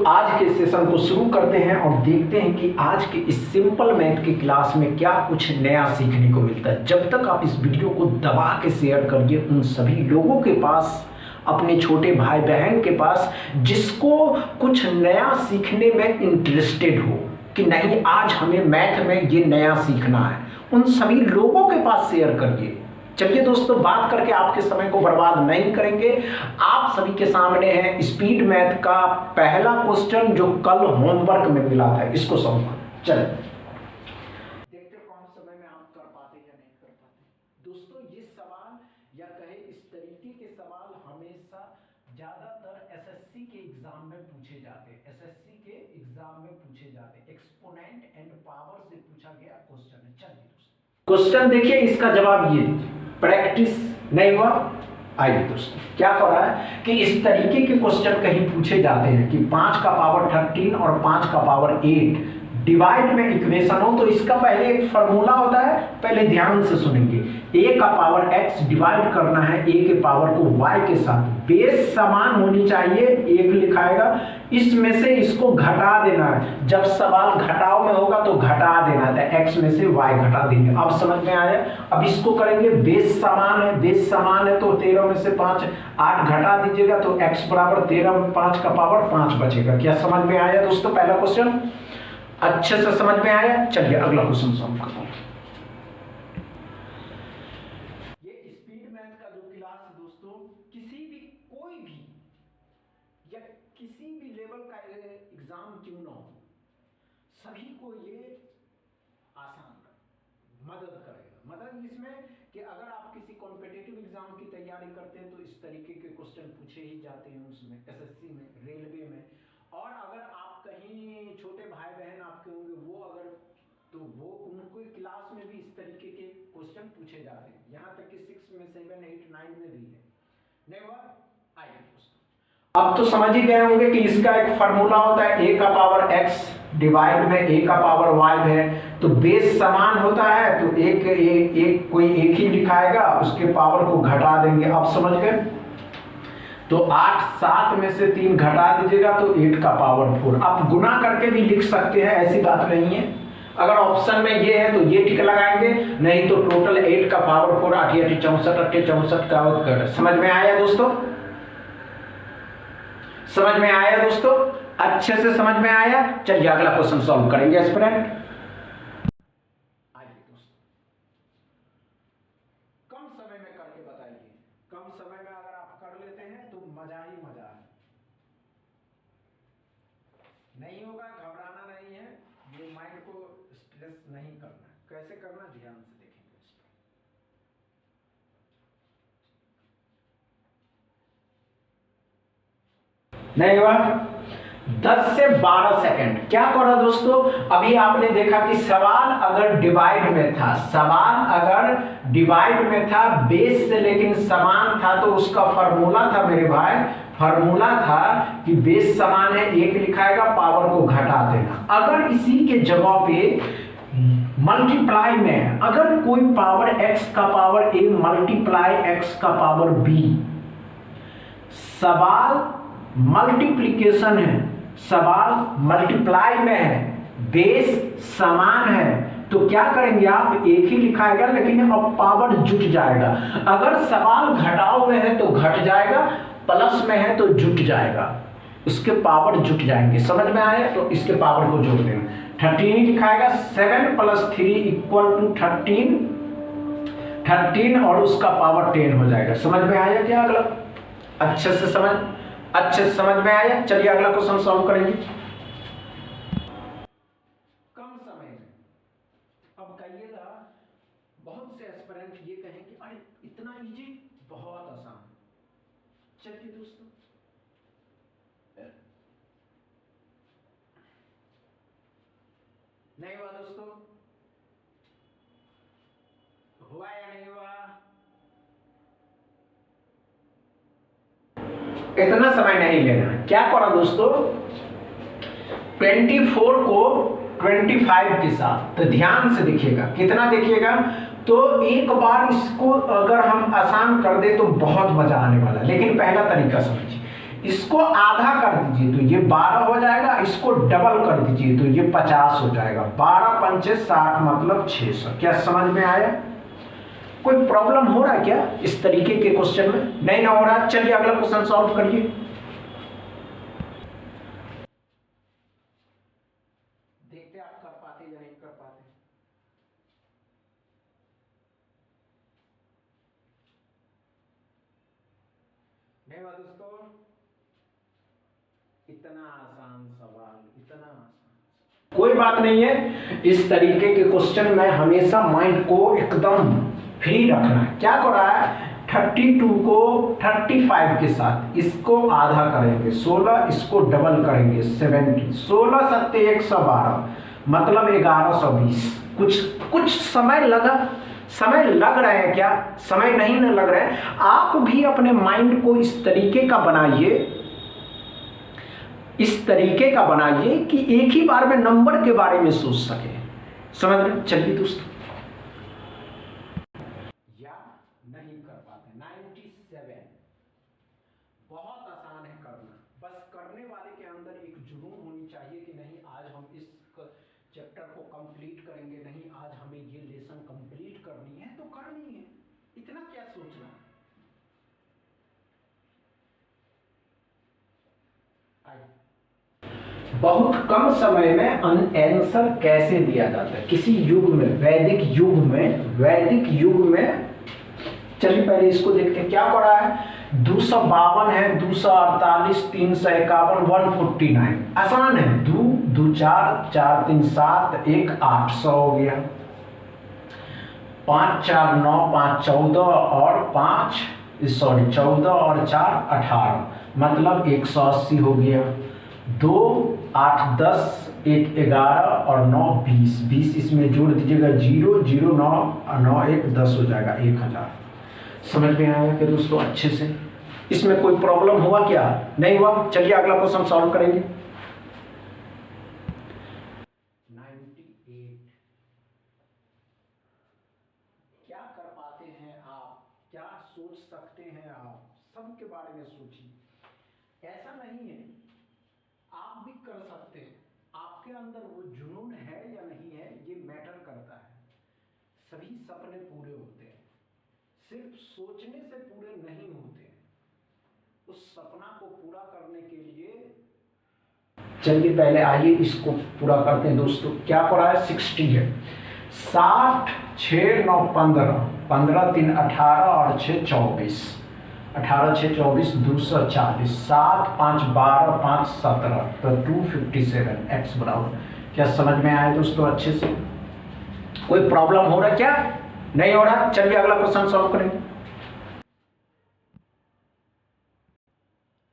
आज के सेशन को शुरू करते हैं और देखते हैं कि आज के इस सिंपल मैथ की क्लास में क्या कुछ नया सीखने को मिलता है। जब तक आप इस वीडियो को दबा के शेयर करिए उन सभी लोगों के पास, अपने छोटे भाई बहन के पास जिसको कुछ नया सीखने में इंटरेस्टेड हो कि नहीं आज हमें मैथ में ये नया सीखना है, उन सभी लोगों के पास शेयर करिए। चलिए दोस्तों, बात करके आपके समय को बर्बाद नहीं करेंगे। आप सभी के सामने है स्पीड मैथ का पहला क्वेश्चन जो कल होमवर्क में मिला था, इसको समझो। चलिए देखते हैं कौन समय में आप कर पाते या नहीं कर पाते। दोस्तों ये सवाल या कहे इस तरीके के सवाल हमेशा ज्यादातर एसएससी के एग्जाम में पूछे जाते हैं। एसएससी के एग्जाम में पूछे जाते हैं। एक्सपोनेंट एंड पावर से पूछा गया क्वेश्चन है। चलिए दोस्तों क्वेश्चन देखिए, इसका जवाब ये प्रैक्टिस नहीं हुआ। आइए दोस्तों, क्या कर रहा है कि इस तरीके के क्वेश्चन कहीं पूछे जाते हैं कि 5 का पावर 13 और 5 का पावर 8 डिवाइड में इक्वेशन हो तो इसका पहले एक फॉर्मूला होता है, पहले ध्यान से सुनेंगे। a का पावर x डिवाइड करना है a के पावर को y के साथ, बेस समान होनी चाहिए, एक लिखाएगा, इसमें से इसको घटा देना है। जब सवाल घटाव में होगा तो घटा देना है, x में से y घटा देंगे। अब समझ में आया। अब इसको करेंगे, बेस समान है, बेस समान है तो 13 में से 5 8 घटा दीजिएगा तो x बराबर 13 में 5 का पावर 5 बचेगा। क्या समझ में आया दोस्तों? पहला क्वेश्चन अच्छे से समझ में आया। चलिए अगला क्वेश्चन सॉल्व करते हैं। ये स्पीड मैथ का जो क्लास है दोस्तों, किसी भी कोई भी या किसी भी लेवल का एग्जाम क्यों ना हो, सभी को ये आसान मदद करेगा। मदद इसमें कि अगर आप किसी कॉम्पिटिटिव एग्जाम की तैयारी करते हैं तो इस तरीके के क्वेश्चन पूछे ही जाते हैं उसमें, एसएससी में, रेलवे में। और अगर आप कहीं छोटे भाई बहन आपके होंगे वो अगर तो वो उनको क्लास में भी इस तरीके के क्वेश्चन पूछे जाते हैं। यहाँ तक कि 6 में 7 8 9 में भी है। नहीं हुआ? आइए दोस्तों, अब तो समझ ही गए होंगे कि इसका एक फार्मूला होता है a का पावर x डिवाइड में a का पावर y है, तो बेस समान होता है तो एक कोई एक ही लिखाएगा, उसके पावर को घटा देंगे। अब समझ गए? तो 8 7 में से 3 घटा दीजिएगा तो 8 का पावर 4। आप गुना करके भी लिख सकते हैं, ऐसी बात नहीं है। अगर ऑप्शन में ये है तो ये टिक लगाएंगे, नहीं तो टोटल 8 का पावर 4 8 8 64 8 64 का उत्तर। समझ में आया दोस्तों? समझ में आया दोस्तों? अच्छे से समझ में आया। चलिए अगला क्वेश्चन सॉल्व करेंगे एस्पिरेंट। कम समय में करके बताइए। कम समय में अगर आप कर लेते हैं तो मजा ही मजा है। नहीं होगा, घबराना नहीं है, ये माइंड को स्ट्रेस नहीं करना। कैसे करना ध्यान से देखेंगे इस पर। नहीं हुआ? 10 से 12 सेकंड। क्या करा दोस्तों? अभी आपने देखा कि सवाल अगर डिवाइड में था, बेस से लेकिन समान था तो उसका फॉर्मूला था मेरे भाई, फॉर्मूला था कि बेस समान है, एक लिखाएगा, पावर को घटा देना। अगर इसी के जगह पे मल्टीप्लाई में है, अगर कोई पावर x का पावर a मल्टीप्लाई x का पावर b, सवाल मल्टीप्लिकेशन है, सवाल मल्टीप्लाई में है, बेस समान है, तो क्या करेंगे आप? एक ही लिखाएगा लेकिन अब पावर जुट जाएगा। अगर सवाल घटाव में है तो घट जाएगा, प्लस में है तो जुट जाएगा, उसके पावर जुट जाएंगे। समझ में आया? तो इसके पावर को जोड़ देंगे, 13 ही लिखाएगा, 7 + 3 = 13 और उसका पावर 10 हो जाएगा। समझ में आया क्या? अगला अच्छे से समझ में आया। चलिए अगला क्वेश्चन सॉल्व करेंगे। कम समय में। अब कहिएगा, बहुत से एस्पिरेंट ये कहें कि अरे इतना इजी, बहुत आसान। चलिए दोस्तों, नहीं हुआ दोस्तों? हुआ या नहीं हुआ? इतना समय नहीं लेना। क्या करा दोस्तों? 24 को 25 के साथ, तो ध्यान से देखिएगा, कितना देखिएगा तो एक बार इसको अगर हम आसान कर दे तो बहुत मजा आने वाला। लेकिन पहला तरीका समझिए, इसको आधा कर दीजिए तो ये 12 हो जाएगा, इसको डबल कर दीजिए तो ये 50 हो जाएगा। 12 पंचे 60 मतलब 600। क्या समझ में आया? कोई प्रॉब्लम हो रहा है क्या इस तरीके के क्वेश्चन में? नहीं ना हो रहा। चलिए अगला क्वेश्चन सॉल्व करिए। देखते आप कर पाते या नहीं कर पाते। नहीं हुआ दोस्तों? इतना आसान सवाल, इतना आसान। कोई बात नहीं है, इस तरीके के क्वेश्चन में हमेशा माइंड को एकदम फ्री रखना है। क्या कर रहा है? 32 को 35 के साथ इसको आधा करेंगे 16, इसको डबल करेंगे 70, 16 सत्ते 112 मतलब 1120। कुछ समय लग रहे हैं क्या? समय नहीं ना लग रहे हैं। आप भी अपने माइंड को इस तरीके का बनाइए कि एक ही बार में नंबर के बारे में सोच सके। समझ रहे? चलिए दोस्तों, या नहीं कर पाते 97। बहुत आसान है करना, बस करने वाले के अंदर एक जुनून होनी चाहिए कि नहीं आज हम इस चैप्टर को कंप्लीट करेंगे, नहीं आज हमें ये लेसन कंप्लीट करनी है तो करनी है। इतना क्या सोचना। बहुत कम समय में आंसर कैसे दिया जाता है किसी युग में, वैदिक युग में। चलिए पहले इसको देखते हैं क्या पढ़ा है। 252 है, 248, 351, 149। आसान है। 2 2 4 4 3 7 1 8 100 हो गया। 5 4 9 5 14 और 14 और 4 18 मतलब 180 हो गया। 2 8 10 1 11 और 9 20 20 इसमें जोड़ दीजिएगा 0 0 9 9 1 10 हो जाएगा 1000। समझ में आया कि दोस्तों अच्छे से? इसमें कोई प्रॉब्लम हुआ क्या? नहीं हुआ। चलिए अगला क्वेश्चन सॉल्व करेंगे। 98 क्या कर पाते हैं आप? क्या सोच सकते हैं आप? सबके बारे में सोचिए। ऐसा नहीं है, आप भी कर सकते हैं। आपके अंदर वो जुनून है या नहीं है ये मैटर करता है। सभी सपने पूरे होते हैं, सिर्फ सोचने से पूरे नहीं होते। उस सपना को पूरा करने के लिए चलिए पहले आइए इसको पूरा करते हैं दोस्तों। क्या पढ़ा है? 60 है। 60 6 9 15 15 3 18 और 6 24 18 6 24 240 7 5 12 5 17 तो 257 x बराबर। क्या समझ में आया दोस्तों अच्छे से? कोई प्रॉब्लम हो रहा है क्या? नहीं हो रहा। चलिए अगला क्वेश्चन सॉल्व करेंगे।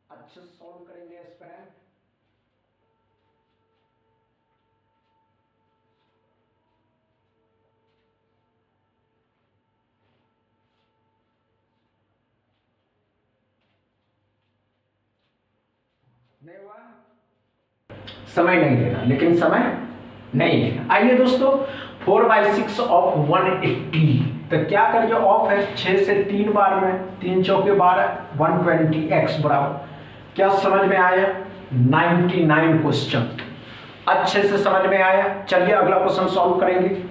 अच्छे से सॉल्व करेंगे एस्पिरेंट। नहीं हुआ। समय नहीं लेना, लेकिन समय नहीं लेना। आइए दोस्तों 4/6 ऑफ 180 तो क्या करिए? ऑफ है 6 से 3 बार में 3 चौके 12 120 x बराबर। क्या समझ में आया? 99 क्वेश्चन अच्छे से समझ में आया। चलिए अगला क्वेश्चन सॉल्व करेंगे।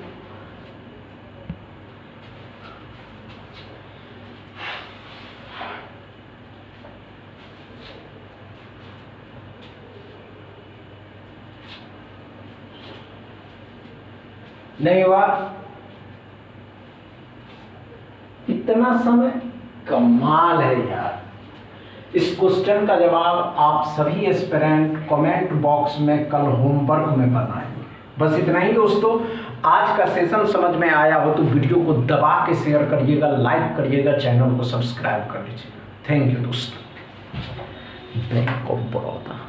नहीं हुआ। इतना समय कमाल है यार। इस क्वेश्चन का जवाब आप सभी एस्पिरेंट कमेंट बॉक्स में कल होमवर्क में बनाएंगे। बस इतना ही दोस्तों। आज का सेशन समझ में आया हो तो वीडियो को दबा के शेयर करिएगा, लाइक करिएगा, चैनल को सब्सक्राइब कर लीजिएगा। थैंक यू दोस्तों। Bank of Baroda.